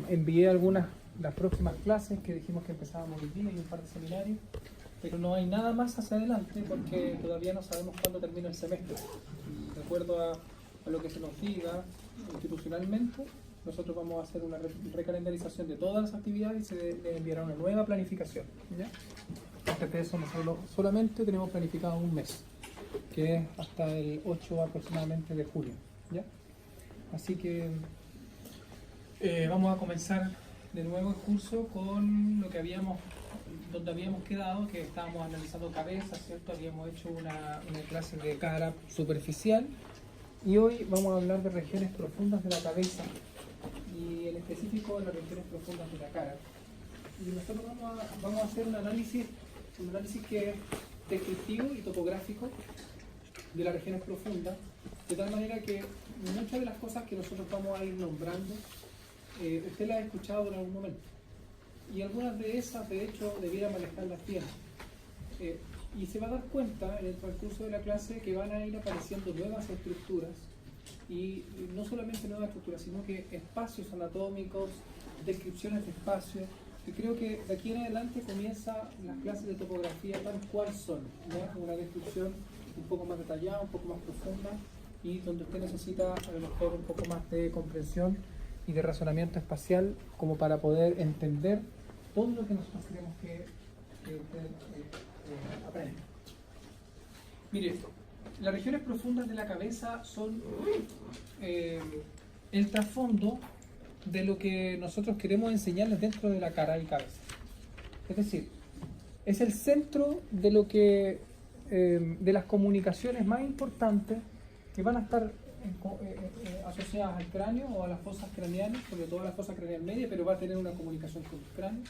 envié algunas, las próximas clases que dijimos que empezábamos hoy día y un par de seminarios, pero no hay nada más hacia adelante porque todavía no sabemos cuándo termina el semestre. De acuerdo a lo que se nos diga institucionalmente, nosotros vamos a hacer una recalendarización de todas las actividades y se le enviará una nueva planificación, ¿ya? Antes de eso nosotros solamente tenemos planificado un mes, que es hasta el 8 aproximadamente de julio, ¿ya? Así que vamos a comenzar de nuevo el curso con lo que donde habíamos quedado, que estábamos analizando cabezas, ¿cierto? Habíamos hecho una clase de cara superficial y hoy vamos a hablar de regiones profundas de la cabeza y en específico de las regiones profundas de la cara. Y nosotros vamos a hacer un análisis que es descriptivo y topográfico de las regiones profundas, de tal manera que muchas de las cosas que nosotros vamos a ir nombrando, usted las ha escuchado en algún momento. Y algunas de esas, de hecho, debiera manejarlas bien. Y se va a dar cuenta en el transcurso de la clase que van a ir apareciendo nuevas estructuras, y no solamente nuevas estructuras, sino que espacios anatómicos, descripciones de espacios. Y creo que de aquí en adelante comienzan las clases de topografía tal cual son, ¿no? Una descripción un poco más detallada, un poco más profunda, y donde usted necesita a lo mejor un poco más de comprensión y de razonamiento espacial como para poder entender todo lo que nosotros queremos que usted aprenda. Mire, las regiones profundas de la cabeza son el trasfondo de lo que nosotros queremos enseñarles dentro de la cara y cabeza. Es decir, es el centro de lo que de las comunicaciones más importantes que van a estar asociadas al cráneo o a las fosas craneales, sobre todo a la fosa craneal media, pero va a tener una comunicación con el cráneo.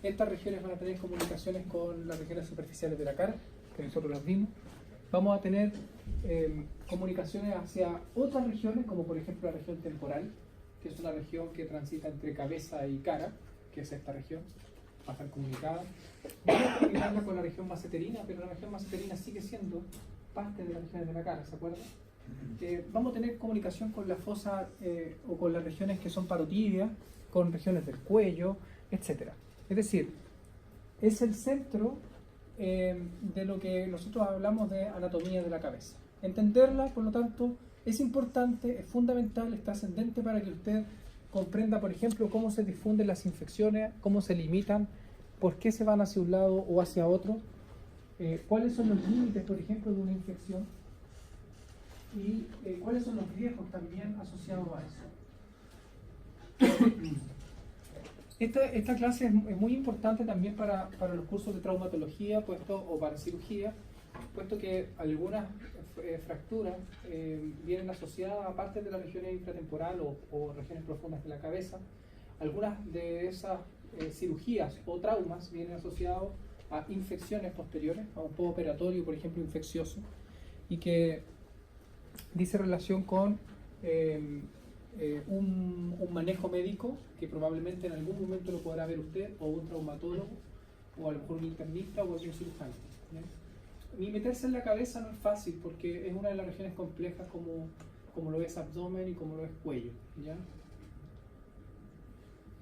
Estas regiones van a tener comunicaciones con las regiones superficiales de la cara, que nosotros las vimos. Vamos a tener comunicaciones hacia otras regiones, como por ejemplo la región temporal, que es una región que transita entre cabeza y cara, que es esta región, va a estar comunicada. Vamos a comunicarla con la región maseterina, pero la región maseterina sigue siendo parte de las regiones de la cara, ¿se acuerdan? Vamos a tener comunicación con la fosa o con las regiones que son parotidias, con regiones del cuello, etc. Es decir, es el centro de lo que nosotros hablamos de anatomía de la cabeza. Entenderla, por lo tanto, es importante, es fundamental, es trascendente para que usted comprenda, por ejemplo, cómo se difunden las infecciones, cómo se limitan, por qué se van hacia un lado o hacia otro, cuáles son los límites, por ejemplo, de una infección y cuáles son los riesgos también asociados a eso. Esta clase es muy importante también para los cursos de traumatología o para cirugía, puesto que algunas fracturas vienen asociadas a partes de la región infratemporal o regiones profundas de la cabeza. Algunas de esas cirugías o traumas vienen asociados a infecciones posteriores, a un postoperatorio, por ejemplo, infeccioso, y que dice relación con un manejo médico que probablemente en algún momento lo podrá ver usted, o un traumatólogo, o a lo mejor un internista o algún cirujano, ¿ya? Y meterse en la cabeza no es fácil porque es una de las regiones complejas como lo es abdomen y como lo es cuello, ¿ya?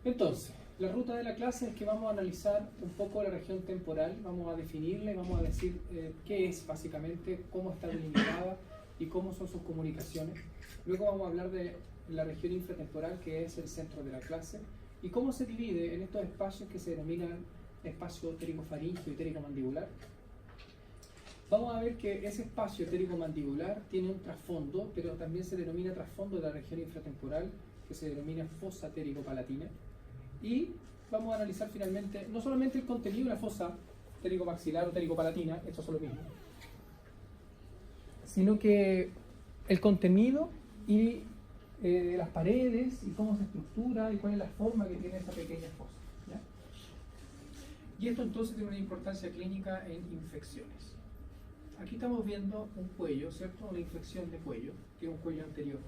Entonces, la ruta de la clase es que vamos a analizar un poco la región temporal, vamos a definirla y vamos a decir qué es básicamente, cómo está delimitada y cómo son sus comunicaciones. Luego vamos a hablar de la región infratemporal, que es el centro de la clase, y cómo se divide en estos espacios que se denominan espacio ptericofaríngeo y ptericomandibular. Vamos a ver que ese espacio ptericomandibular tiene un trasfondo, pero también se denomina trasfondo de la región infratemporal, que se denomina fosa ptericopalatina. Y vamos a analizar finalmente no solamente el contenido de la fosa ptericomaxilar o ptericopalatina, esto es lo mismo, sino que el contenido y las paredes y cómo se estructura y cuál es la forma que tiene esa pequeña fosa, ¿ya? Y esto entonces tiene una importancia clínica en infecciones. Aquí estamos viendo un cuello, ¿cierto? Una infección de cuello, que es un cuello anterior.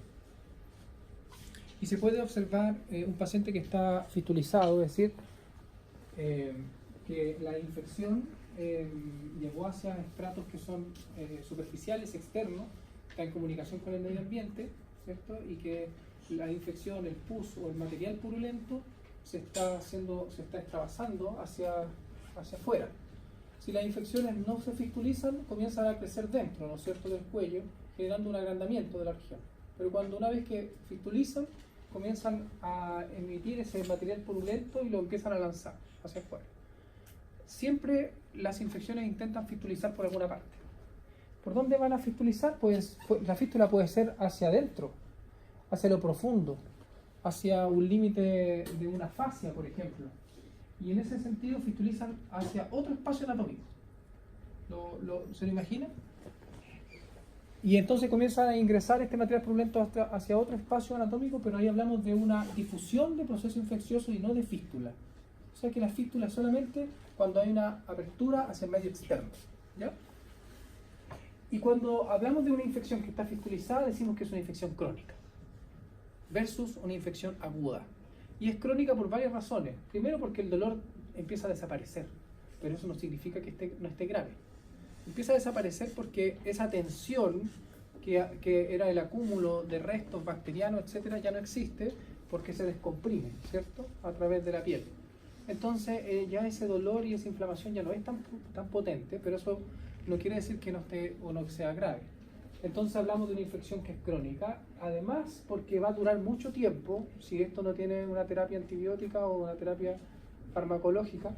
Y se puede observar un paciente que está fistulizado, es decir, que la infección llegó hacia estratos que son superficiales, externos, está en comunicación con el medio ambiente, ¿cierto? Y que la infección, el pus o el material purulento se está extravasando hacia afuera. Si las infecciones no se fistulizan, comienzan a crecer dentro, ¿no es cierto?, del cuello, generando un agrandamiento de la región. Pero cuando una vez que fistulizan, comienzan a emitir ese material purulento y lo empiezan a lanzar hacia afuera. Siempre las infecciones intentan fistulizar por alguna parte. ¿Por dónde van a fistulizar? Pues la fístula puede ser hacia adentro, hacia lo profundo, hacia un límite de una fascia, por ejemplo. Y en ese sentido fistulizan hacia otro espacio anatómico. ¿Se lo imagina? Y entonces comienza a ingresar este material purulento hacia otro espacio anatómico, pero ahí hablamos de una difusión de proceso infeccioso y no de fístula. O sea que la fístula es solamente cuando hay una apertura hacia el medio externo, ¿ya? Y cuando hablamos de una infección que está fistulizada, decimos que es una infección crónica versus una infección aguda. Y es crónica por varias razones. Primero, porque el dolor empieza a desaparecer, pero eso no significa que no esté grave. Empieza a desaparecer porque esa tensión que era el acúmulo de restos bacterianos, etcétera, ya no existe porque se descomprime, ¿cierto?, a través de la piel. Entonces ya ese dolor y esa inflamación ya no es tan potente, pero eso no quiere decir que no esté o no sea grave. Entonces hablamos de una infección que es crónica, además porque va a durar mucho tiempo si esto no tiene una terapia antibiótica o una terapia farmacológica.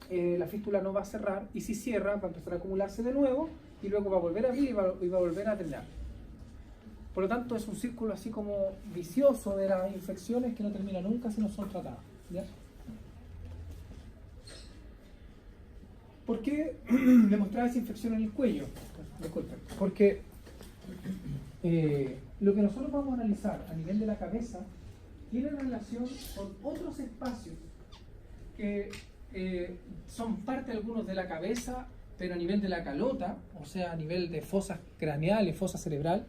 La fístula no va a cerrar, y si cierra va a empezar a acumularse de nuevo y luego va a volver a abrir y va a volver a drenar. Por lo tanto es un círculo así como vicioso de las infecciones que no termina nunca si no son tratadas, ¿ya? ¿Por qué le mostraba esa infección en el cuello? Disculpen. Porque lo que nosotros vamos a analizar a nivel de la cabeza tiene relación con otros espacios que son parte algunos de la cabeza, pero a nivel de la calota, o sea, a nivel de fosas craneales, fosa cerebral,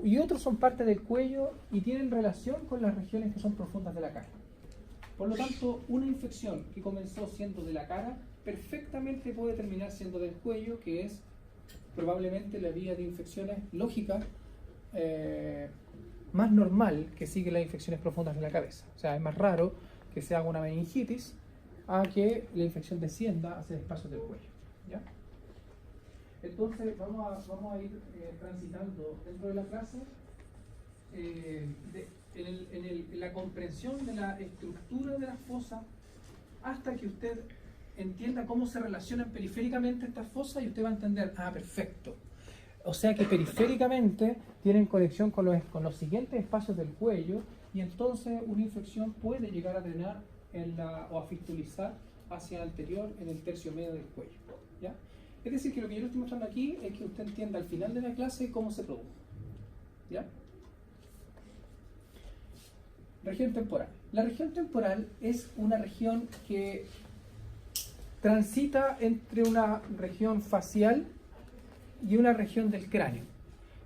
y otros son parte del cuello y tienen relación con las regiones que son profundas de la cara. Por lo tanto, una infección que comenzó siendo de la cara perfectamente puede terminar siendo del cuello, que es probablemente la vía de infecciones lógica más normal que sigue las infecciones profundas de la cabeza. O sea, es más raro que se haga una meningitis a que la infección descienda hacia espacios del cuello, ¿ya? Entonces vamos a ir transitando dentro de la clase en la comprensión de la estructura de la fosa hasta que usted entienda cómo se relacionan periféricamente estas fosas y usted va a entender, perfecto. O sea que periféricamente tienen conexión con los siguientes espacios del cuello, y entonces una infección puede llegar a drenar o a fistulizar hacia el anterior en el tercio medio del cuello, ¿ya? Es decir, que lo que yo le estoy mostrando aquí es que usted entienda al final de la clase cómo se produce, ¿ya? Región temporal. La región temporal es una región que transita entre una región facial y una región del cráneo,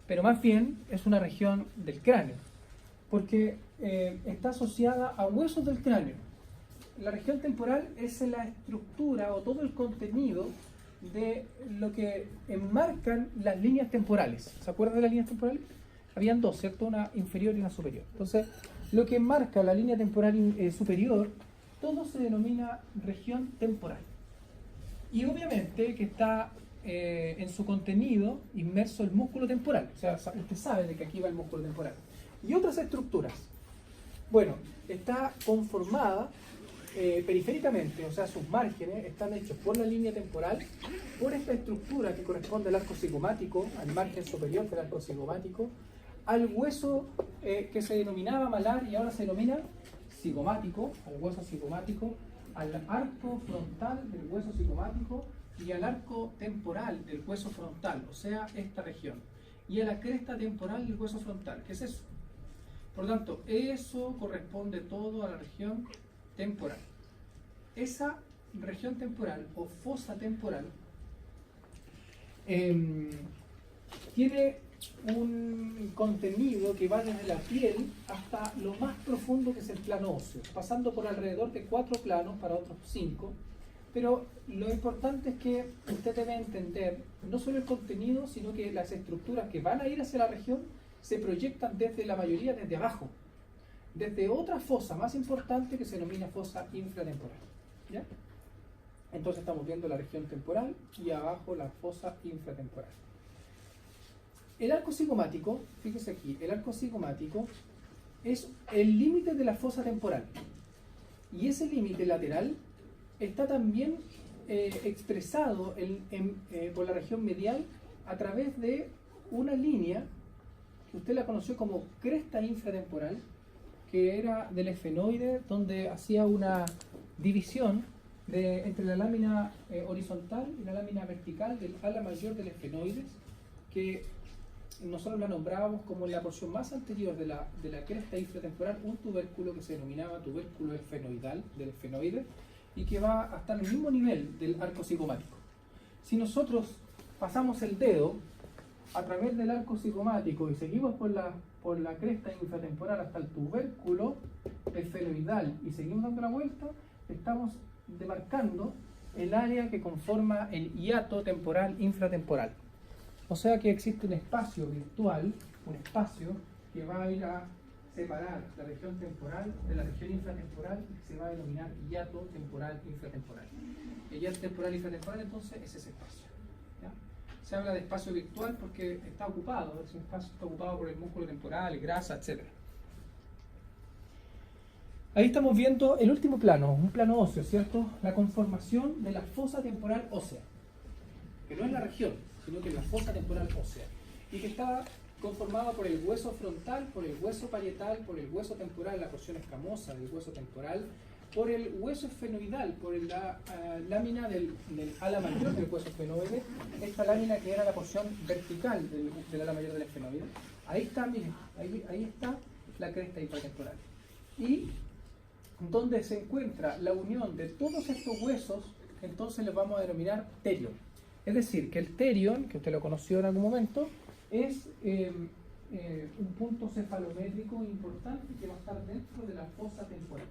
pero más bien es una región del cráneo, porque está asociada a huesos del cráneo. La región temporal es la estructura o todo el contenido de lo que enmarcan las líneas temporales. ¿Se acuerdan de las líneas temporales? Habían dos, ¿cierto? Una inferior y una superior. Entonces, lo que enmarca la línea temporal superior, todo se denomina región temporal. Y obviamente que está en su contenido inmerso el músculo temporal. O sea, usted sabe de que aquí va el músculo temporal. Y otras estructuras. Bueno, está conformada periféricamente, o sea, sus márgenes están hechos por la línea temporal, por esta estructura que corresponde al arco cigomático, al margen superior del arco cigomático, al hueso que se denominaba malar y ahora se denomina cigomático, al hueso cigomático, al arco frontal del hueso cigomático y al arco temporal del hueso frontal, o sea, esta región, y a la cresta temporal del hueso frontal. ¿Qué es eso? Por lo tanto, eso corresponde todo a la región temporal. Esa región temporal o fosa temporal tiene un contenido que va desde la piel hasta lo más profundo, que es el plano óseo, pasando por alrededor de 4 planos para otros 5. Pero lo importante es que usted debe entender no solo el contenido, sino que las estructuras que van a ir hacia la región se proyectan desde la mayoría desde abajo, desde otra fosa más importante que se denomina fosa infratemporal. ¿Ya? Entonces estamos viendo la región temporal y abajo la fosa infratemporal. El arco cigomático, fíjese aquí, el arco cigomático es el límite de la fosa temporal. Y ese límite lateral está también expresado por la región medial a través de una línea que usted la conoció como cresta infratemporal, que era del esfenoide, donde hacía una división entre la lámina horizontal y la lámina vertical del ala mayor del esfenoides, que nosotros la nombrábamos como en la porción más anterior de la cresta infratemporal un tubérculo que se denominaba tubérculo esfenoidal del esfenoide y que va hasta el mismo nivel del arco cigomático. Si nosotros pasamos el dedo a través del arco cigomático y seguimos por la cresta infratemporal hasta el tubérculo esfenoidal y seguimos dando la vuelta, estamos demarcando el área que conforma el hiato temporal infratemporal. O sea que existe un espacio virtual, un espacio que va a ir a separar la región temporal de la región infratemporal, que se va a denominar hiato temporal infratemporal. El hiato temporal infratemporal entonces es ese espacio. ¿Ya? Se habla de espacio virtual porque está ocupado, ese espacio está ocupado por el músculo temporal, grasa, etc. Ahí estamos viendo el último plano, un plano óseo, ¿cierto? La conformación de la fosa temporal ósea, que no es la región, sino que es la fosa temporal ósea, y que está conformada por el hueso frontal, por el hueso parietal, por el hueso temporal, la porción escamosa del hueso temporal, por el hueso esfenoidal, por la lámina del ala mayor del hueso esfenoide, esta lámina que era la porción vertical del ala mayor del esfenoide. Ahí está, miren, ahí está la cresta infratemporal. Y donde se encuentra la unión de todos estos huesos, entonces les vamos a denominar terion. Es decir, que el terion, que usted lo conoció en algún momento, es un punto cefalométrico importante que va a estar dentro de la fosa temporal.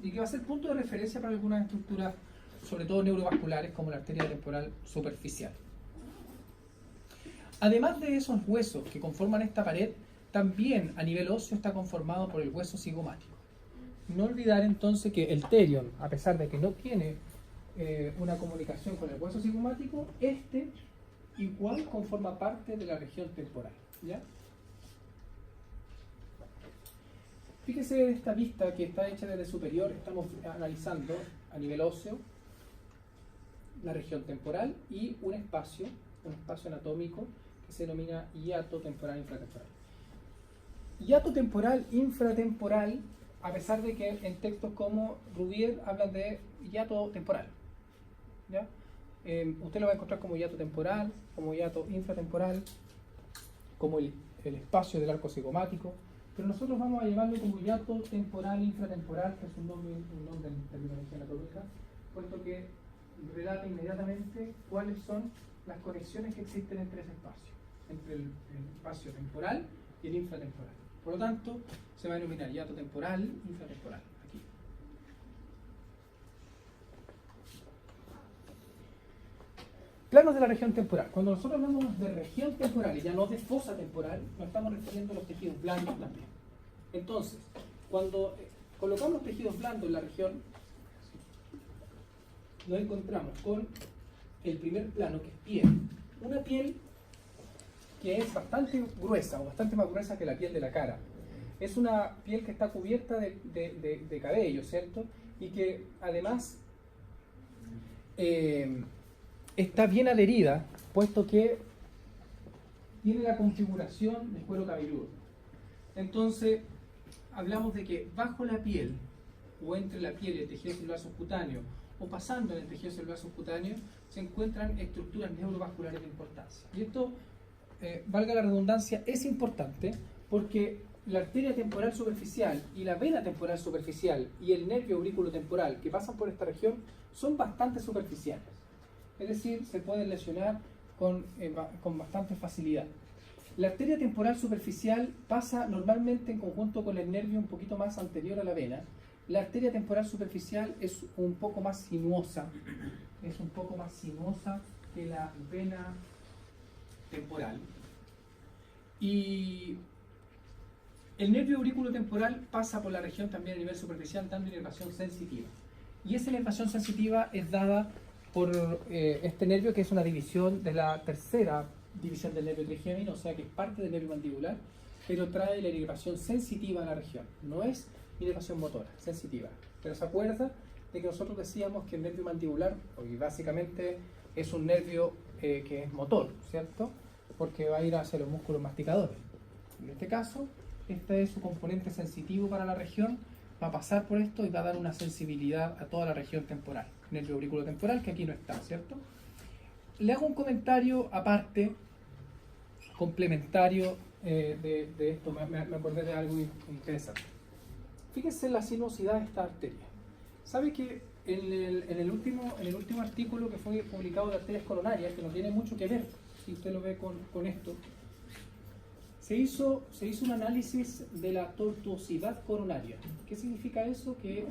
Y que va a ser punto de referencia para algunas estructuras, sobre todo neurovasculares, como la arteria temporal superficial. Además de esos huesos que conforman esta pared, también a nivel óseo está conformado por el hueso cigomático. No olvidar entonces que el terion, a pesar de que no tiene una comunicación con el hueso cigomático, este igual conforma parte de la región temporal. ¿Ya? Fíjese esta vista que está hecha desde superior, estamos analizando a nivel óseo la región temporal y un espacio anatómico que se denomina hiato temporal infratemporal. Hiato temporal infratemporal, a pesar de que en textos como Rubier hablan de hiato temporal. ¿Ya? Usted lo va a encontrar como hiato temporal, como hiato infratemporal, como el espacio del arco cigomático, pero nosotros vamos a llamarlo como hiato temporal infratemporal, que es un nombre en terminología anatómica, puesto que relata inmediatamente cuáles son las conexiones que existen entre ese espacio, entre el espacio temporal y el infratemporal. Por lo tanto, se va a denominar hiato temporal infratemporal. Aquí. Planos de la región temporal. Cuando nosotros hablamos de región temporal y ya no de fosa temporal, nos estamos refiriendo a los tejidos blandos también. Entonces, cuando colocamos los tejidos blandos en la región, nos encontramos con el primer plano, que es piel. Una piel que es bastante gruesa, o bastante más gruesa que la piel de la cara. Es una piel que está cubierta de cabello, ¿cierto? Y que además está bien adherida, puesto que tiene la configuración del cuero cabelludo. Entonces, hablamos de que bajo la piel, o entre la piel y el tejido celular subcutáneo, o pasando en el tejido celular subcutáneo, se encuentran estructuras neurovasculares de importancia. Y esto, valga la redundancia, es importante porque la arteria temporal superficial y la vena temporal superficial y el nervio aurículo temporal que pasan por esta región son bastante superficiales. Es decir, se pueden lesionar con bastante facilidad. La arteria temporal superficial pasa normalmente en conjunto con el nervio un poquito más anterior a la vena. La arteria temporal superficial es un poco más sinuosa, que la vena temporal. Y el nervio auriculotemporal pasa por la región también a nivel superficial, dando inervación sensitiva. Y esa inervación sensitiva es dada por este nervio, que es una división de la tercera división del nervio trigémino, o sea que es parte del nervio mandibular, pero trae la inervación sensitiva a la región. No es inervación motora, sensitiva. Pero se acuerda de que nosotros decíamos que el nervio mandibular, porque básicamente es un nervio que es motor, ¿cierto? Porque va a ir hacia los músculos masticadores. En este caso, este es su componente sensitivo para la región, va a pasar por esto y va a dar una sensibilidad a toda la región temporal, nervio auriculotemporal, que aquí no está, ¿cierto? Le hago un comentario aparte, complementario de esto, me acordé de algo interesante. Fíjense en la sinuosidad de esta arteria. ¿Sabe que en el último artículo que fue publicado de arterias coronarias, que no tiene mucho que ver, si usted lo ve con esto, se hizo un análisis de la tortuosidad coronaria? ¿Qué significa eso? Que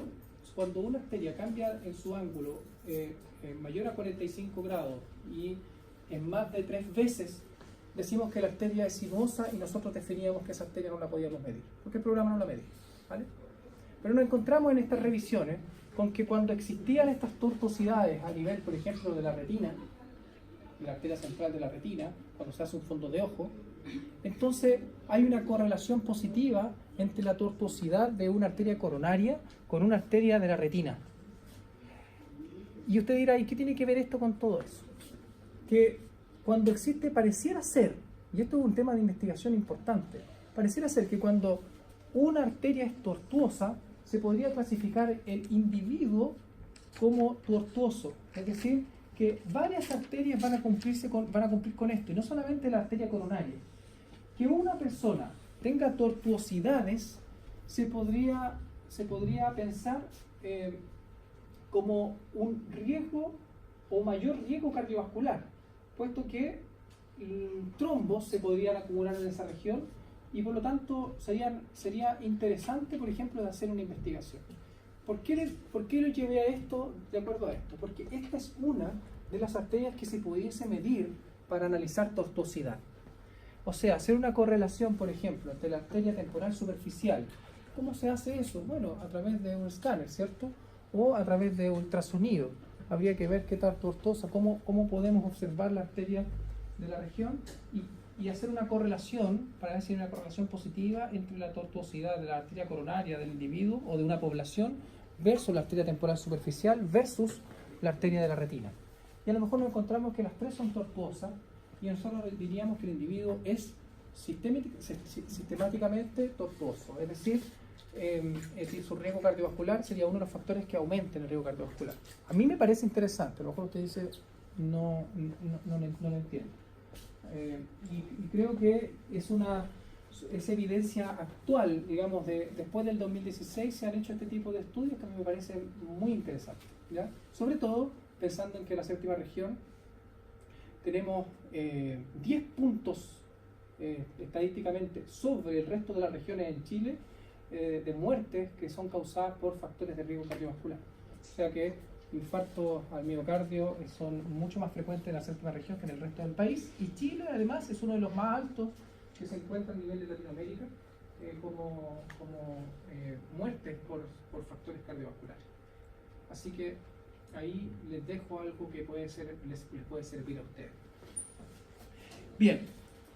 cuando una arteria cambia en su ángulo mayor a 45 grados y en más de 3 veces, decimos que la arteria es sinuosa y nosotros definíamos que esa arteria no la podíamos medir, porque el programa no la medía, ¿vale? Pero nos encontramos en estas revisiones con que cuando existían estas tortuosidades a nivel, por ejemplo, de la retina, de la arteria central de la retina, cuando se hace un fondo de ojo, entonces hay una correlación positiva entre la tortuosidad de una arteria coronaria con una arteria de la retina. Y usted dirá, ¿y qué tiene que ver esto con todo eso? Que cuando existe, pareciera ser, y esto es un tema de investigación importante, pareciera ser que cuando una arteria es tortuosa, se podría clasificar el individuo como tortuoso, es decir, que varias arterias van a cumplir con esto, y no solamente la arteria coronaria. Que una persona tenga tortuosidades se podría pensar como un riesgo o mayor riesgo cardiovascular, puesto que trombos se podrían acumular en esa región y por lo tanto sería interesante, por ejemplo, de hacer una investigación. ¿Por qué lo llevé a esto de acuerdo a esto? Porque esta es una de las arterias que se pudiese medir para analizar tortuosidad. O sea, hacer una correlación, por ejemplo, entre la arteria temporal superficial. ¿Cómo se hace eso? Bueno, a través de un escáner, ¿cierto? O a través de ultrasonido. Habría que ver qué tal tortuosa, cómo podemos observar la arteria de la región y hacer una correlación, para ver si hay una correlación positiva entre la tortuosidad de la arteria coronaria del individuo o de una población versus la arteria temporal superficial versus la arteria de la retina. Y a lo mejor nos encontramos que las tres son tortuosas y nosotros diríamos que el individuo es sistemáticamente tortuoso, es decir, su riesgo cardiovascular sería uno de los factores que aumenten el riesgo cardiovascular. A mí me parece interesante, a lo mejor usted dice, no lo entiendo. Y creo que es evidencia actual, digamos, después del 2016 se han hecho este tipo de estudios que a mí me parecen muy interesantes, ¿ya? Sobre todo pensando en que en la séptima región tenemos 10 puntos estadísticamente sobre el resto de las regiones en Chile de muertes que son causadas por factores de riesgo cardiovascular. O sea que infartos al miocardio son mucho más frecuentes en la séptima región que en el resto del país, y Chile además es uno de los más altos que se encuentra a nivel de Latinoamérica como muertes por factores cardiovasculares. Así que ahí les dejo algo que les puede servir a ustedes. Bien,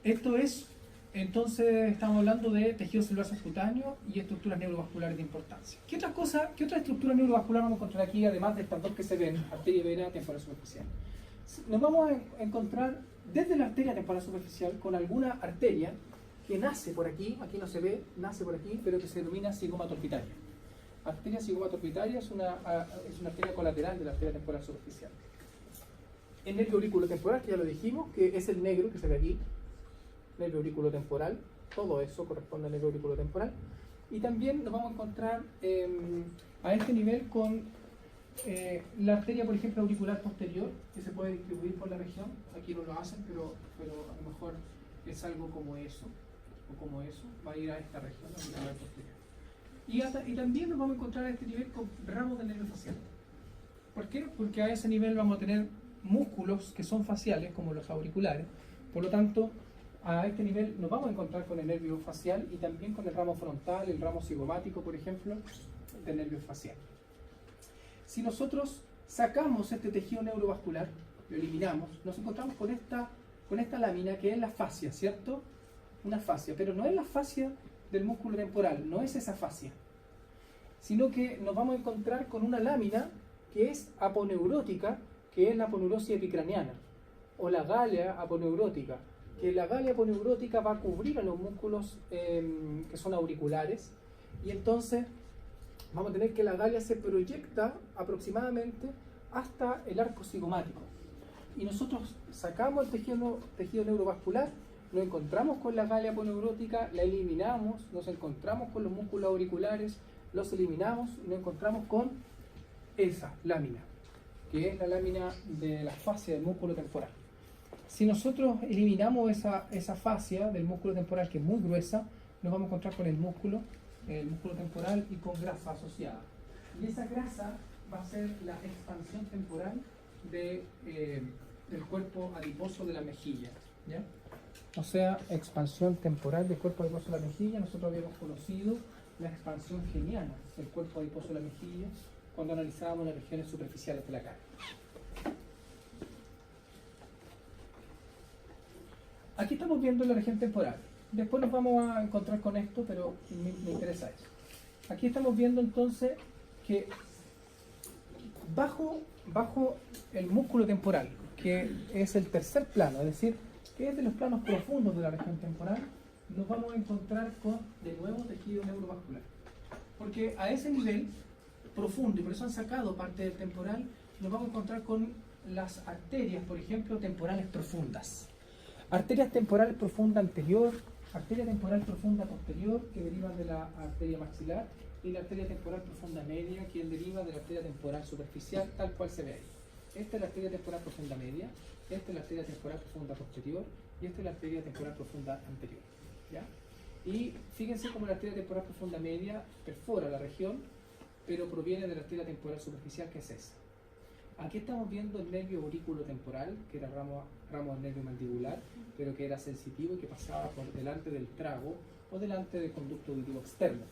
esto es, entonces estamos hablando de tejido celular subcutáneo y estructuras neurovasculares de importancia. ¿Qué otra estructura neurovascular vamos a encontrar aquí, además de estas dos que se ven, arteria y vena temporal superficial? Nos vamos a encontrar desde la arteria temporal superficial con alguna arteria que nace por aquí no se ve, nace por aquí, pero que se denomina zigomatorbitaria. Arteria zigomatorbitaria es una arteria colateral de la arteria temporal superficial. El nervio auriculotemporal, que ya lo dijimos, que es el negro que se ve aquí, nervio auriculotemporal, todo eso corresponde al nervio auriculotemporal. Y también nos vamos a encontrar a este nivel con la arteria, por ejemplo, auricular posterior, que se puede distribuir por la región. Aquí no lo hacen, pero a lo mejor es algo como eso, va a ir a esta región, la auricular posterior. Y también nos vamos a encontrar a este nivel con ramos del nervio facial. ¿Por qué? Porque a ese nivel vamos a tener músculos que son faciales, como los auriculares. Por lo tanto, a este nivel nos vamos a encontrar con el nervio facial y también con el ramo frontal, el ramo cigomático, por ejemplo, del nervio facial. Si nosotros sacamos este tejido neurovascular, lo eliminamos, nos encontramos con esta lámina que es la fascia, ¿cierto? Una fascia, pero no es la fascia del músculo temporal, no es esa fascia, sino que nos vamos a encontrar con una lámina que es aponeurótica, que es la aponeurosis epicraniana, o la galia aponeurótica, que la galia aponeurótica va a cubrir a los músculos que son auriculares, y entonces vamos a tener que la galia se proyecta aproximadamente hasta el arco cigomático. Y nosotros sacamos el tejido neurovascular, nos encontramos con la galia aponeurótica, la eliminamos, nos encontramos con los músculos auriculares, los eliminamos y nos encontramos con esa lámina, que es la lámina de la fascia del músculo temporal. Si nosotros eliminamos esa fascia del músculo temporal, que es muy gruesa, nos vamos a encontrar con el músculo temporal y con grasa asociada. Y esa grasa va a ser la expansión temporal del cuerpo adiposo de la mejilla, ¿ya? O sea, expansión temporal del cuerpo adiposo de la mejilla. Nosotros habíamos conocido la expansión geniana del cuerpo adiposo de la mejilla cuando analizábamos las regiones superficiales de la cara. Aquí estamos viendo la región temporal. Después nos vamos a encontrar con esto, pero me interesa eso. Aquí estamos viendo entonces que bajo el músculo temporal, que es el tercer plano, es decir, que es de los planos profundos de la región temporal, nos vamos a encontrar con, de nuevo, tejido neurovascular. Porque a ese nivel profundo, y por eso han sacado parte del temporal, nos vamos a encontrar con las arterias, por ejemplo, temporales profundas. Arterias temporales profunda anterior, arteria temporal profunda posterior, que derivan de la arteria maxilar, y la arteria temporal profunda media, que deriva de la arteria temporal superficial, tal cual se ve ahí. Esta es la arteria temporal profunda media, esta es la arteria temporal profunda posterior, y esta es la arteria temporal profunda anterior, ¿ya? Y fíjense cómo la arteria temporal profunda media perfora la región, pero proviene de la arteria temporal superficial, que es esa. Aquí estamos viendo el nervio aurículo temporal, que era ramo del nervio mandibular, pero que era sensitivo y que pasaba por delante del trago o delante del conducto auditivo externo.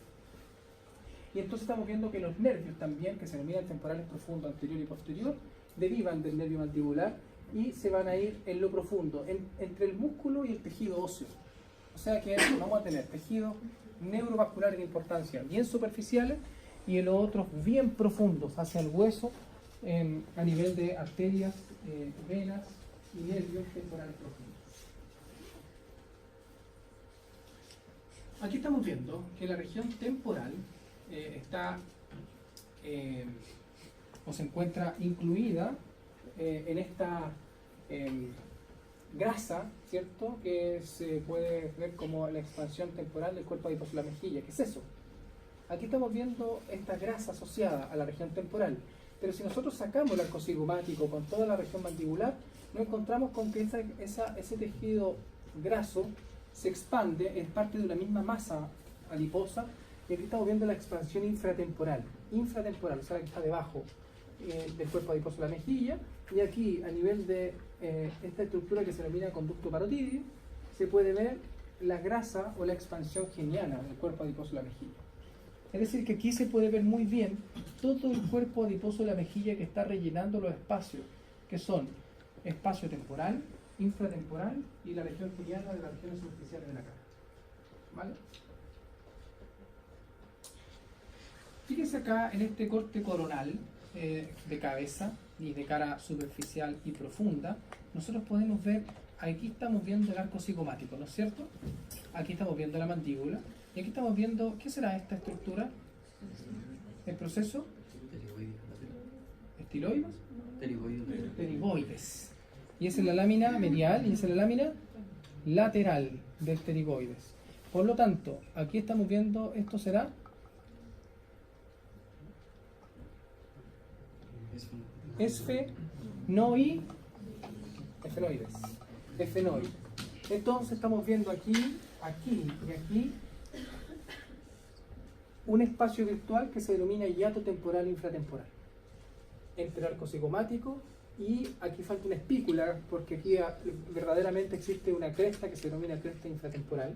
Y entonces estamos viendo que los nervios también, que se denominan temporales profundo, anterior y posterior, derivan del nervio mandibular y se van a ir en lo profundo, entre el músculo y el tejido óseo. O sea que vamos a tener tejidos neurovasculares de importancia bien superficiales y los otros bien profundos hacia el hueso, a nivel de arterias, venas y nervios temporales profundos. Aquí estamos viendo que la región temporal está o se encuentra incluida en esta grasa, ¿cierto? Que se puede ver como la expansión temporal del cuerpo adiposo de la mejilla. ¿Qué es eso? Aquí estamos viendo esta grasa asociada a la región temporal. Pero si nosotros sacamos el arco cigomático con toda la región mandibular, nos encontramos con que ese tejido graso se expande, es parte de una misma masa adiposa, y aquí estamos viendo la expansión infratemporal, o sea, que está debajo del cuerpo adiposo de la mejilla, y aquí a nivel de esta estructura que se denomina conducto parotídeo, se puede ver la grasa o la expansión geniana del cuerpo adiposo de la mejilla. Es decir, que aquí se puede ver muy bien todo el cuerpo adiposo de la mejilla que está rellenando los espacios, que son espacio temporal, infratemporal y la región geniana de las regiones superficiales de la cara. ¿Vale? Fíjense acá en este corte coronal de cabeza y de cara superficial y profunda, nosotros podemos ver, aquí estamos viendo el arco cigomático, ¿no es cierto? Aquí estamos viendo la mandíbula. Y aquí estamos viendo, ¿qué será esta estructura? ¿El proceso? ¿Estiloides? Pterigoides. Y esa es la lámina medial y esa es la lámina lateral del pterigoides. Por lo tanto, aquí estamos viendo, esto será efenoides. Efenoide. Entonces estamos viendo aquí y aquí un espacio virtual que se denomina hiato temporal infratemporal, entre el arco cigomático y aquí falta una espícula, porque aquí verdaderamente existe una cresta que se denomina cresta infratemporal,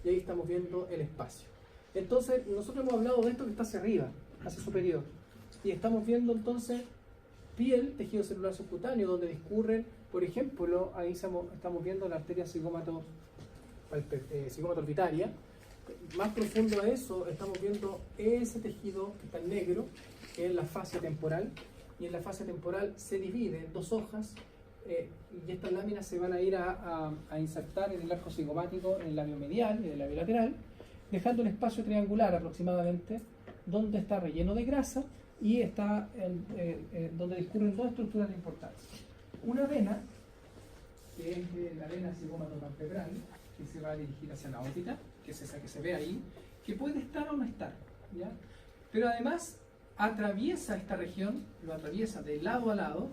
y ahí estamos viendo el espacio. Entonces, nosotros hemos hablado de esto que está hacia arriba, hacia superior, y estamos viendo entonces piel, tejido celular subcutáneo, donde discurren, por ejemplo, ahí estamos viendo la arteria cigomato-orbitaria. Más profundo a eso, estamos viendo ese tejido que está en negro, que es la fascia temporal, y en la fascia temporal se divide en dos hojas, y estas láminas se van a ir a insertar en el arco cigomático, en el labio medial y en el labio lateral, dejando un espacio triangular aproximadamente, donde está relleno de grasa y está donde discurren dos estructuras de importancia. Una vena, que es la vena cigomatopalpebral, que se va a dirigir hacia la órbita, que es esa que se ve ahí, que puede estar o no estar, ¿ya? Pero además atraviesa esta región, lo atraviesa de lado a lado,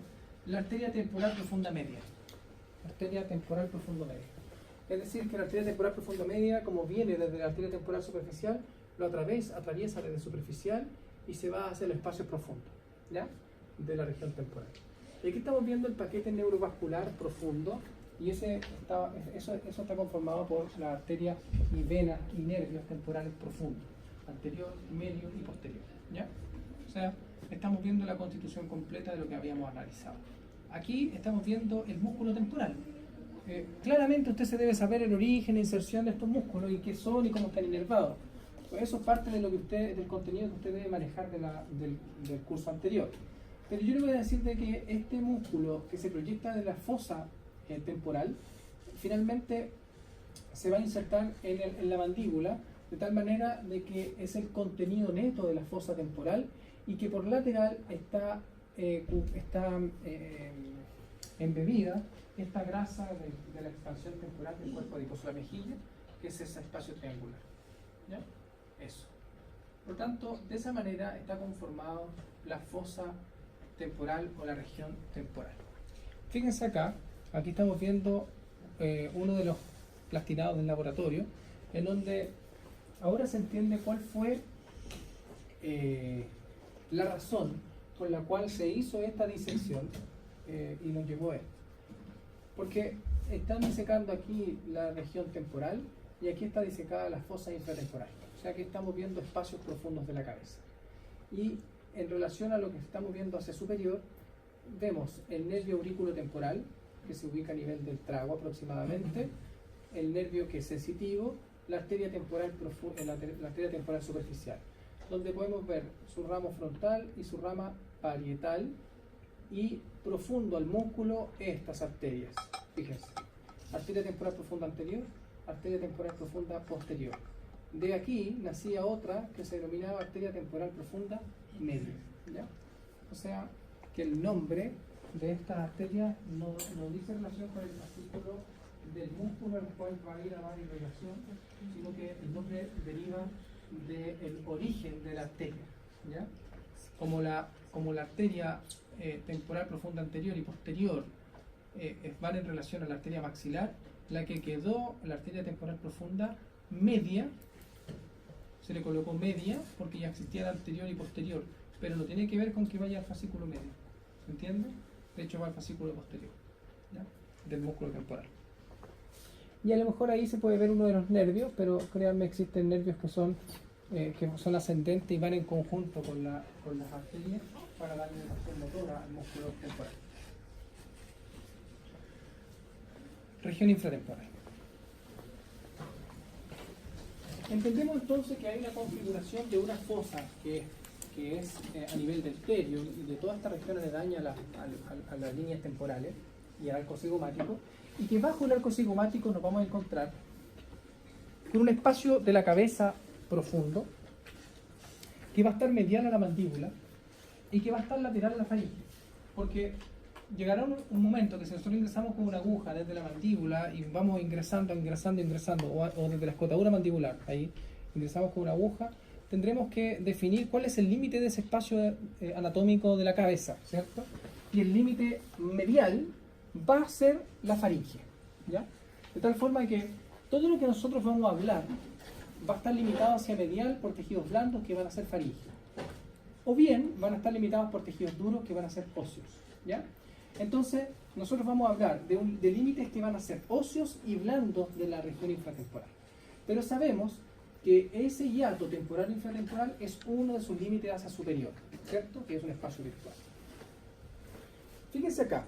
la arteria temporal profunda media. Arteria temporal profundo media. Es decir, que la arteria temporal profunda media, como viene desde la arteria temporal superficial, lo atraviesa desde superficial y se va hacia el espacio profundo, ¿ya? De la región temporal. Y aquí estamos viendo el paquete neurovascular profundo, y eso está conformado por la arteria y venas y nervios temporales profundos, anterior, medio y posterior, ¿ya? O sea, estamos viendo la constitución completa de lo que habíamos analizado. Aquí estamos viendo el músculo temporal. Claramente usted se debe saber el origen e inserción de estos músculos y qué son y cómo están inervados. Pues eso es parte de lo que del contenido que usted debe manejar del curso anterior. Pero yo le voy a decir de que este músculo que se proyecta de la fosa temporal, finalmente se va a insertar en la mandíbula, de tal manera de que es el contenido neto de la fosa temporal y que por lateral está embebida esta grasa de la expansión temporal del cuerpo adiposo de la mejilla, que es ese espacio triangular, ¿ya? Eso. Por lo tanto, de esa manera está conformado la fosa temporal o la región temporal. Fíjense acá, aquí estamos viendo uno de los plastinados del laboratorio, en donde ahora se entiende cuál fue la razón por la cual se hizo esta disección y nos llevó a esto. Porque están disecando aquí la región temporal y aquí está disecada la fosa infratemporal. O sea que estamos viendo espacios profundos de la cabeza. Y en relación a lo que estamos viendo hacia superior, vemos el nervio aurículo-temporal, que se ubica a nivel del trago aproximadamente, el nervio que es sensitivo, la arteria temporal la arteria temporal superficial, donde podemos ver su ramo frontal y su rama parietal, y profundo al músculo estas arterias. Fíjense, arteria temporal profunda anterior, arteria temporal profunda posterior. De aquí nacía otra que se denominaba arteria temporal profunda media, ¿ya? O sea que el nombre de estas arterias no dice relación con el fascículo del músculo al cual va a ir a dar irrigación, sino que el nombre deriva del origen de la arteria, ¿ya? Como la arteria temporal profunda anterior y posterior van en relación a la arteria maxilar, la que quedó, la arteria temporal profunda media, se le colocó media porque ya existía la anterior y posterior, pero no tiene que ver con que vaya al fascículo medio, ¿se entiende? De hecho va al fascículo posterior, ¿ya? Del músculo temporal. Y a lo mejor ahí se puede ver uno de los nervios, pero créanme, existen nervios que son ascendentes y van en conjunto con las arterias para darle una acción motora al músculo temporal. Región infratemporal. Entendemos entonces que hay una configuración de una fosa que es a nivel del terio y de toda esta región aledaña a las líneas temporales y al arco cigomático, y que bajo el arco cigomático nos vamos a encontrar con un espacio de la cabeza profundo que va a estar medial a la mandíbula y que va a estar lateral a la faringe, porque llegará un momento que si nosotros ingresamos con una aguja desde la mandíbula y vamos ingresando o desde la escotadura mandibular, ahí ingresamos con una aguja, tendremos que definir cuál es el límite de ese espacio anatómico de la cabeza, ¿cierto? Y el límite medial va a ser la faringe, ¿ya? De tal forma que todo lo que nosotros vamos a hablar va a estar limitado hacia medial por tejidos blandos que van a ser faringe. o bien van a estar limitados por tejidos duros que van a ser óseos, ¿ya? Entonces, nosotros vamos a hablar de límites que van a ser óseos y blandos de la región infratemporal. Pero sabemos que ese hiato temporal infratemporal es uno de sus límites hacia superior, ¿cierto? Que es un espacio virtual. Fíjense acá,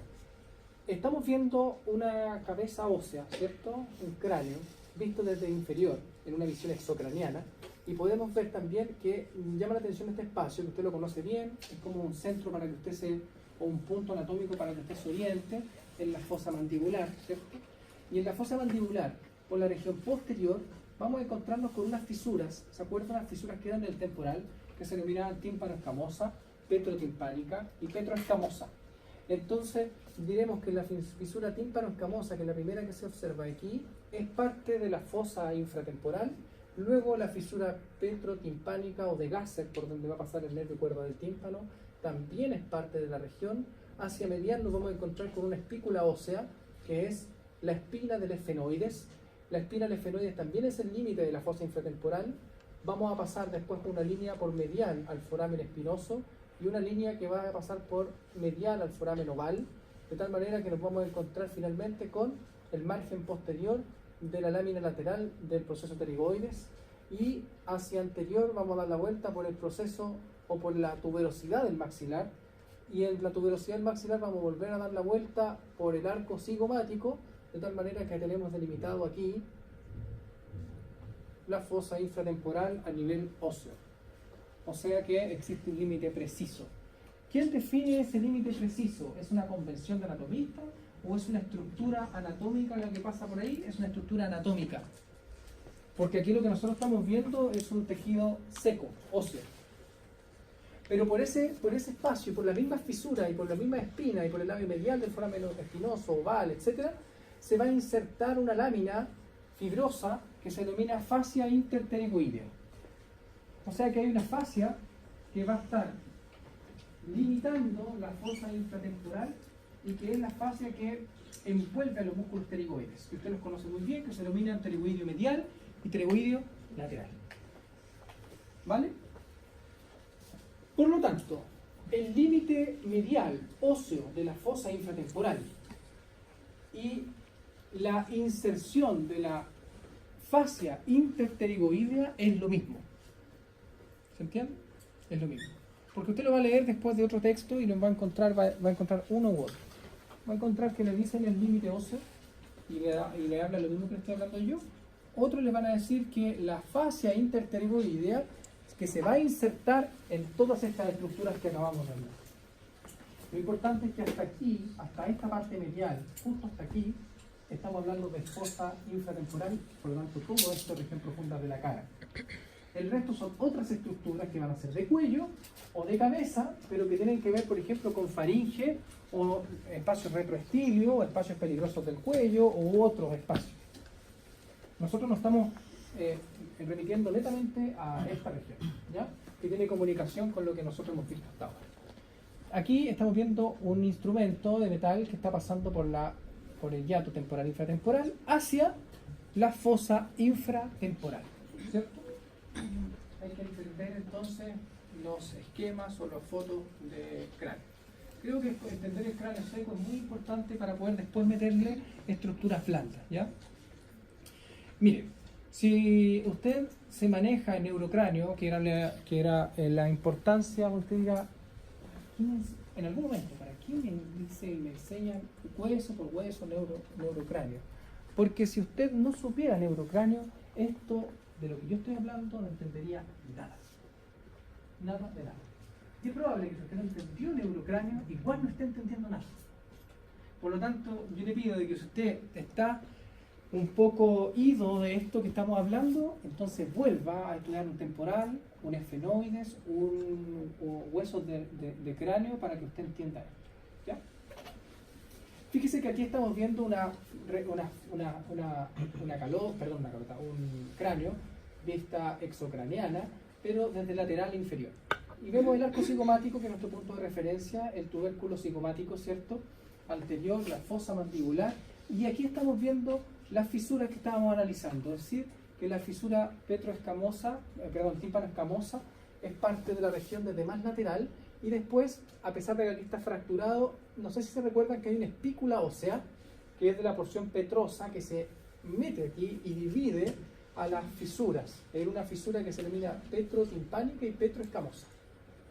estamos viendo una cabeza ósea, ¿cierto? Un cráneo, visto desde inferior, en una visión exocraniana, y podemos ver también que llama la atención este espacio, que usted lo conoce bien, es como un centro para que usted se, o un punto anatómico para que usted se oriente, en la fosa mandibular, ¿cierto? Y en la fosa mandibular, por la región posterior, vamos a encontrarnos con unas fisuras, ¿se acuerdan? Las fisuras que eran del temporal, que se denominaban tímpano escamosa, petrotimpánica y petroescamosa. Entonces, diremos que la fisura tímpano escamosa, que es la primera que se observa aquí, es parte de la fosa infratemporal. Luego la fisura petrotimpánica o de Gasser, por donde va a pasar el nervio cuerda del tímpano, también es parte de la región. Hacia medial nos vamos a encontrar con una espícula ósea, que es la espina del esfenoides. La espina del esfenoides también es el límite de la fosa infratemporal. Vamos a pasar después por una línea por medial al foramen espinoso y una línea que va a pasar por medial al foramen oval, de tal manera que nos vamos a encontrar finalmente con el margen posterior de la lámina lateral del proceso pterigoides, y hacia anterior vamos a dar la vuelta por el proceso o por la tuberosidad del maxilar, y en la tuberosidad del maxilar vamos a volver a dar la vuelta por el arco cigomático, de tal manera que tenemos delimitado aquí la fosa infratemporal a nivel óseo. O sea que existe un límite preciso. ¿Quién define ese límite preciso? ¿Es una convención de anatomista o es una estructura anatómica la que pasa por ahí? Es una estructura anatómica. Porque aquí lo que nosotros estamos viendo es un tejido seco, óseo. Pero por ese espacio, por la misma fisura y por la misma espina y por el labio medial del foramen espinoso, oval, etc., se va a insertar una lámina fibrosa que se denomina fascia interpterigoidea. O sea que hay una fascia que va a estar limitando la fosa infratemporal y que es la fascia que envuelve a los músculos pterigoides, que usted los conoce muy bien, que se denominan pterigoideo medial y pterigoideo lateral. ¿Vale? Por lo tanto, el límite medial óseo de la fosa infratemporal y la inserción de la fascia interpterigoidea es lo mismo. ¿Se entiende? Es lo mismo. Porque usted lo va a leer después de otro texto y lo va a encontrar, va a encontrar uno u otro. Va a encontrar que le dicen el límite óseo y le habla lo mismo que le estoy hablando yo. Otros le van a decir que la fascia interpterigoidea que se va a insertar en todas estas estructuras que acabamos de hablar. Lo importante es que hasta aquí, hasta esta parte medial, justo hasta aquí, estamos hablando de fosa infratemporal, por lo tanto todo esto es región profunda de la cara. El resto son otras estructuras que van a ser de cuello o de cabeza, pero que tienen que ver, por ejemplo, con faringe o espacios retroestilio o espacios peligrosos del cuello u otros espacios. Nosotros nos estamos remitiendo netamente a esta región, ¿ya? Que tiene comunicación con lo que nosotros hemos visto hasta ahora. Aquí estamos viendo un instrumento de metal que está pasando por el hiato temporal infratemporal hacia la fosa infratemporal, ¿cierto? Hay que entender entonces los esquemas o las fotos de cráneo. Creo que entender el cráneo seco es muy importante para poder después meterle estructuras blandas, ¿ya? Mire, si usted se maneja en neurocráneo, que era la importancia, usted diga, en algún momento, ¿para qué me enseñan hueso por hueso, neurocráneo? Porque si usted no supiera neurocráneo, esto de lo que yo estoy hablando no entendería nada. Nada de nada. Y es probable que si usted no entendió neurocráneo, igual no esté entendiendo nada. Por lo tanto, yo le pido de que si usted está un poco ido de esto que estamos hablando, entonces vuelva a estudiar un temporal, un esfenoides, un huesos de cráneo para que usted entienda esto, ¿ya? Fíjese que aquí estamos viendo un cráneo vista exocraneana, pero desde lateral inferior. Y vemos el arco cigomático, que es nuestro punto de referencia, el tubérculo cigomático, ¿cierto? Anterior, la fosa mandibular, y aquí estamos viendo las fisuras que estábamos analizando, es decir, que la fisura tímpano escamosa es parte de la región desde más lateral, y después, a pesar de que aquí está fracturado, no sé si se recuerdan que hay una espícula ósea, que es de la porción petrosa, que se mete aquí y divide a las fisuras, en una fisura que se denomina petrotimpánica y petroescamosa,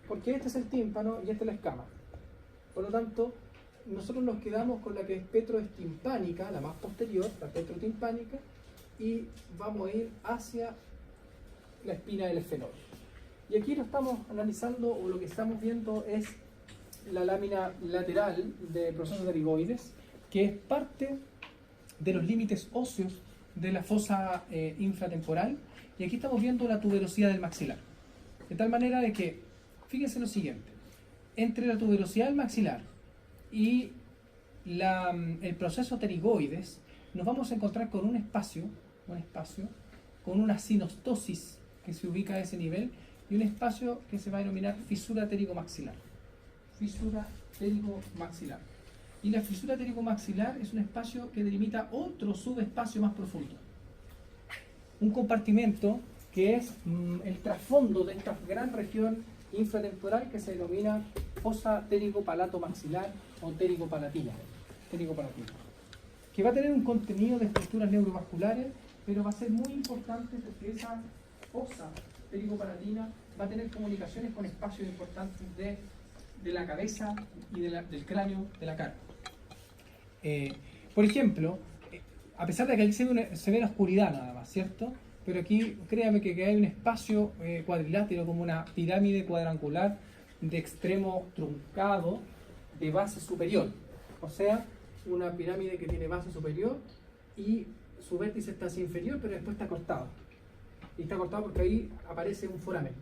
porque este es el tímpano y esta es la escama. Por lo tanto, nosotros nos quedamos con la que es petroestimpánica, la más posterior, la petrotimpánica, y vamos a ir hacia la espina del esfenoide. Y aquí lo estamos analizando, o lo que estamos viendo es la lámina lateral del proceso pterigoides, que es parte de los límites óseos de la fosa infratemporal, y aquí estamos viendo la tuberosidad del maxilar. De tal manera de que, fíjense lo siguiente, entre la tuberosidad del maxilar y el proceso pterigoides, nos vamos a encontrar con un espacio con una sinostosis que se ubica a ese nivel, y un espacio que se va a denominar fisura pterigomaxilar. Fisura pterigomaxilar. Y la fisura pterigomaxilar es un espacio que delimita otro subespacio más profundo. Un compartimento que es el trasfondo de esta gran región infratemporal que se denomina fosa pterigopalato-maxilar o pterigopalatina, que va a tener un contenido de estructuras neurovasculares, pero va a ser muy importante porque esa fosa pterigopalatina va a tener comunicaciones con espacios importantes de la cabeza y del cráneo de la cara. Por ejemplo, a pesar de que aquí se ve la oscuridad nada más, ¿cierto? Pero aquí, créame que hay un espacio cuadrilátero, como una pirámide cuadrangular de extremo truncado de base superior. O sea, una pirámide que tiene base superior y su vértice está hacia inferior, pero después está cortado. Y está cortado porque ahí aparece un foramen.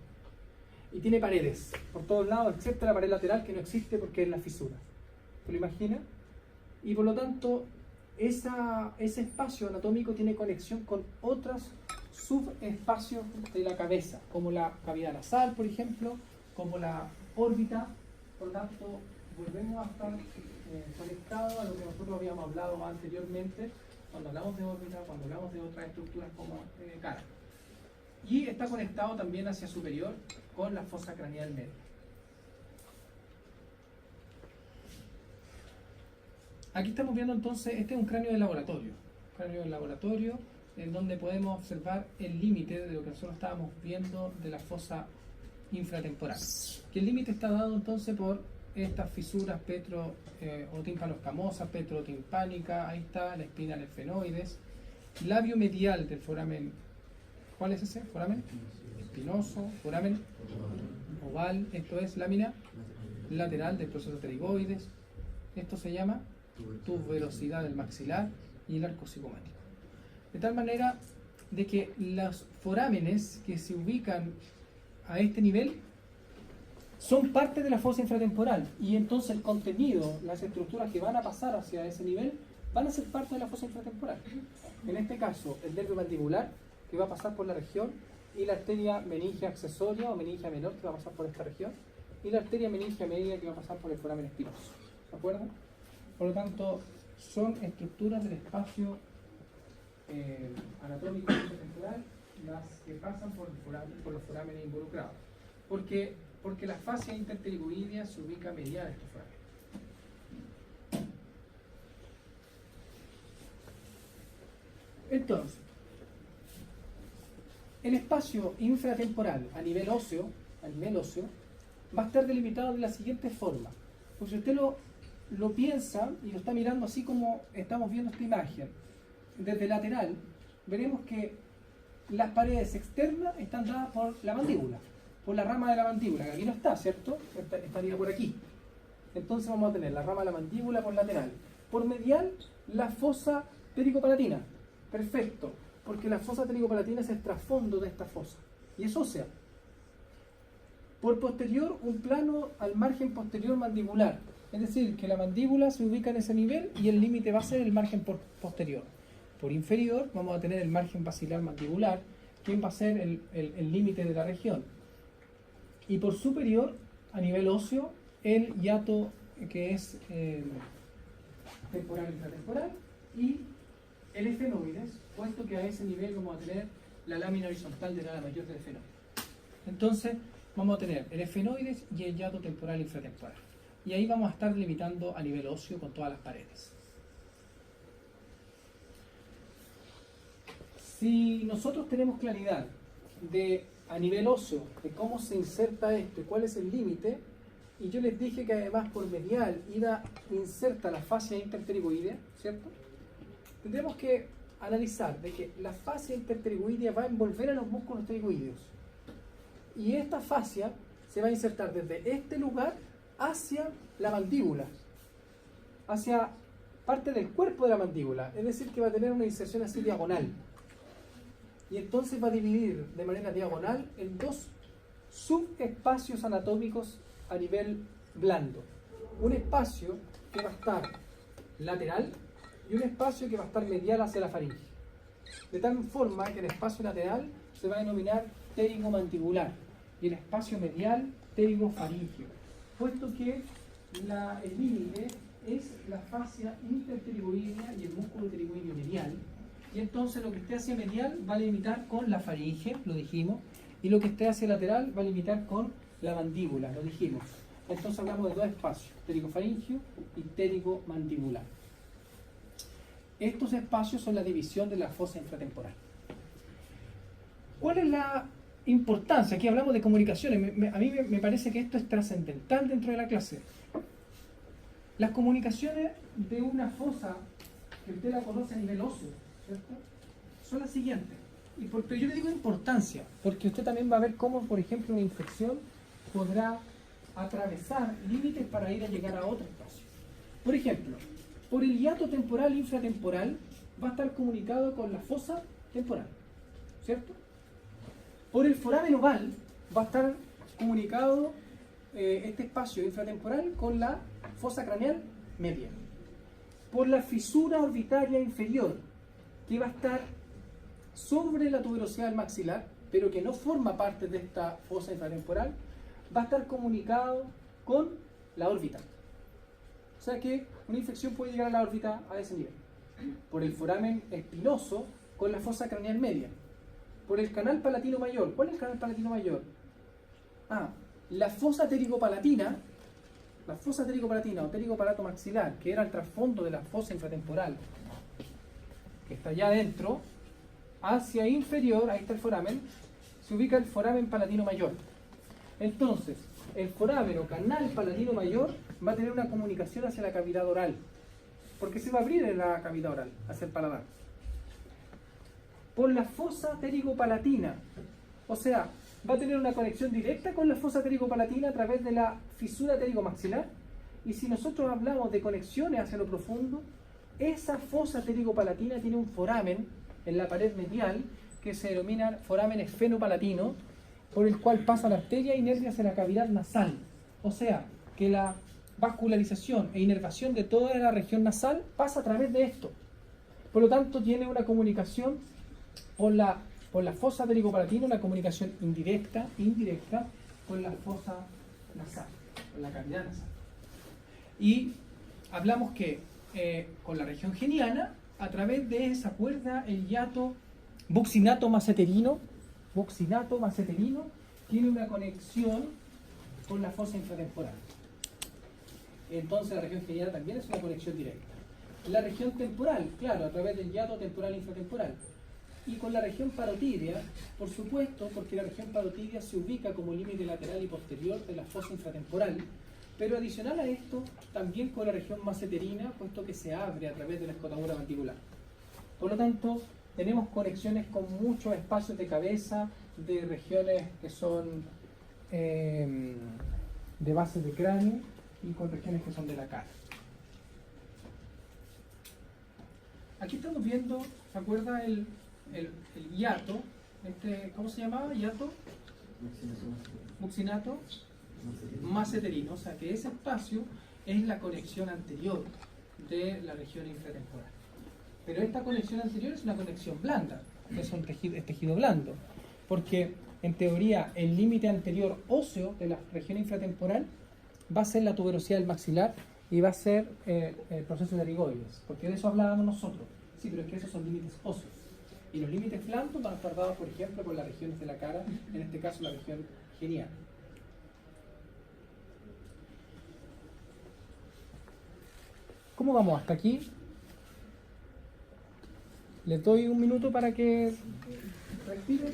Y tiene paredes por todos lados, excepto la pared lateral, que no existe porque es la fisura. ¿Te lo imaginas? Y por lo tanto, ese espacio anatómico tiene conexión con otros subespacios de la cabeza, como la cavidad nasal, por ejemplo, como la órbita. Por lo tanto, volvemos a estar conectados a lo que nosotros habíamos hablado anteriormente, cuando hablamos de órbita, cuando hablamos de otras estructuras como cara. Y está conectado también hacia superior con la fosa craneal media. Aquí estamos viendo entonces, este es un cráneo de laboratorio, en donde podemos observar el límite de lo que nosotros estábamos viendo de la fosa infratemporal. Que el límite está dado entonces por estas fisuras o tímpano-escamosa, petrotimpánica, ahí está la espina del esfenoides, labio medial del foramen. ¿Cuál es ese? Foramen espinoso, foramen oval, esto es lámina lateral del proceso pterigoides. Esto se llama tuberosidad del maxilar y el arco cigomático. De tal manera de que los forámenes que se ubican a este nivel son parte de la fosa infratemporal, y entonces el contenido, las estructuras que van a pasar hacia ese nivel van a ser parte de la fosa infratemporal. En este caso, el nervio mandibular, que va a pasar por la región, y la arteria meningia accesoria o meningia menor, que va a pasar por esta región, y la arteria meningia media, que va a pasar por el foramen espinoso. ¿De acuerdo? Por lo tanto, son estructuras del espacio anatómico intertemporal las que pasan por los forámenes involucrados. Porque la fascia interpterigoidea se ubica medial a estos forámenes. Entonces, el espacio infratemporal a nivel óseo va a estar delimitado de la siguiente forma. Pues si usted lo piensa y lo está mirando así como estamos viendo esta imagen, desde lateral, veremos que las paredes externas están dadas por la mandíbula, por la rama de la mandíbula, que aquí no está, ¿cierto? Estaría por aquí. Entonces vamos a tener la rama de la mandíbula por lateral. Por medial, la fosa pterigopalatina. Perfecto, porque la fosa pterigopalatina es el trasfondo de esta fosa y es ósea. Por posterior, un plano al margen posterior mandibular. Es decir, que la mandíbula se ubica en ese nivel y el límite va a ser el margen posterior. Por inferior vamos a tener el margen basilar mandibular, que va a ser el límite de la región. Y por superior, a nivel óseo, el hiato que es temporal intratemporal, y el esfenoides, puesto que a ese nivel vamos a tener la lámina horizontal del ala mayor del esfenoide. Entonces, vamos a tener el esfenoides y el hiato temporal infratemporal. Y ahí vamos a estar limitando a nivel óseo con todas las paredes. Si nosotros tenemos claridad de a nivel óseo, de cómo se inserta esto y cuál es el límite, y yo les dije que además por medial inserta la fascia interpterigoidea, ¿cierto? Tendremos que analizar de que la fascia interpterigoidea va a envolver a los músculos pterigoideos. Y esta fascia se va a insertar desde este lugar hacia la mandíbula, hacia parte del cuerpo de la mandíbula, es decir, que va a tener una inserción así diagonal. Y entonces va a dividir de manera diagonal en dos subespacios anatómicos a nivel blando. Un espacio que va a estar lateral y un espacio que va a estar medial hacia la faringe. De tal forma que el espacio lateral se va a denominar pterigomandibular y el espacio medial pterigofaringeo, puesto que el límite es la fascia interpterigoidea y el músculo pterigoideo medial. Y entonces lo que esté hacia medial va a limitar con la faringe, lo dijimos, y lo que esté hacia lateral va a limitar con la mandíbula, lo dijimos. Entonces hablamos de dos espacios, pterigofaringeo y pterigomandibular. Estos espacios son la división de la fosa infratemporal. ¿Cuál es la importancia? Aquí hablamos de comunicaciones. A mí me parece que esto es trascendental dentro de la clase. Las comunicaciones de una fosa, que usted la conoce a nivel óseo, ¿cierto?, son las siguientes. Y porque yo le digo importancia, porque usted también va a ver cómo, por ejemplo, una infección podrá atravesar límites para ir a llegar a otro espacio. Por ejemplo, por el hiato temporal infratemporal va a estar comunicado con la fosa temporal, ¿cierto? Por el foramen oval va a estar comunicado este espacio infratemporal con la fosa craneal media. Por la fisura orbitaria inferior, que va a estar sobre la tuberosidad del maxilar, pero que no forma parte de esta fosa infratemporal, va a estar comunicado con la órbita. O sea que una infección puede llegar a la órbita a ese nivel. Por el foramen espinoso con la fosa craneal media. Por el canal palatino mayor. ¿Cuál es el canal palatino mayor? La fosa pterigopalatina o pterigopalato maxilar, que era el trasfondo de la fosa infratemporal, que está allá adentro, hacia inferior, ahí está el foramen, se ubica el foramen palatino mayor. Entonces, el foramen o canal palatino mayor va a tener una comunicación hacia la cavidad oral, porque se va a abrir en la cavidad oral, hacia el paladar. Por la fosa pterigopalatina, o sea, va a tener una conexión directa con la fosa pterigopalatina a través de la fisura pterigomaxilar. Y si nosotros hablamos de conexiones hacia lo profundo, esa fosa pterigopalatina tiene un foramen en la pared medial que se denomina foramen esfenopalatino, por el cual pasa la arteria y nervia hacia la cavidad nasal. O sea, que la vascularización e inervación de toda la región nasal pasa a través de esto. Por lo tanto, tiene una comunicación por la fosa pterigopalatina, una comunicación indirecta con la fosa nasal, con la cavidad nasal. Y hablamos que con la región geniana, a través de esa cuerda, el hiato buccinato-maceterino tiene una conexión con la fosa infratemporal. Entonces la región geniana también es una conexión directa. La región temporal, claro, a través del hiato temporal infratemporal. Y con la región parotídea, por supuesto, porque la región parotídea se ubica como límite lateral y posterior de la fosa infratemporal, pero adicional a esto, también con la región maceterina, puesto que se abre a través de la escotadura mandibular. Por lo tanto, tenemos conexiones con muchos espacios de cabeza, de regiones que son de base de cráneo y con regiones que son de la cara. Aquí estamos viendo, ¿se acuerda el hiato? ¿Cómo se llamaba? ¿Hiato? Buccinato maceterino. O sea que ese espacio es la conexión anterior de la región infratemporal. Pero esta conexión anterior es una conexión blanda, es tejido blando, porque en teoría el límite anterior óseo de la región infratemporal va a ser la tuberosidad del maxilar y va a ser el proceso de arigoides, porque de eso hablábamos nosotros. Sí, pero es que esos son límites óseos. Y los límites blandos van a estar dados, por ejemplo, por las regiones de la cara, en este caso la región geniana. ¿Cómo vamos hasta aquí? Les doy un minuto para que respiren.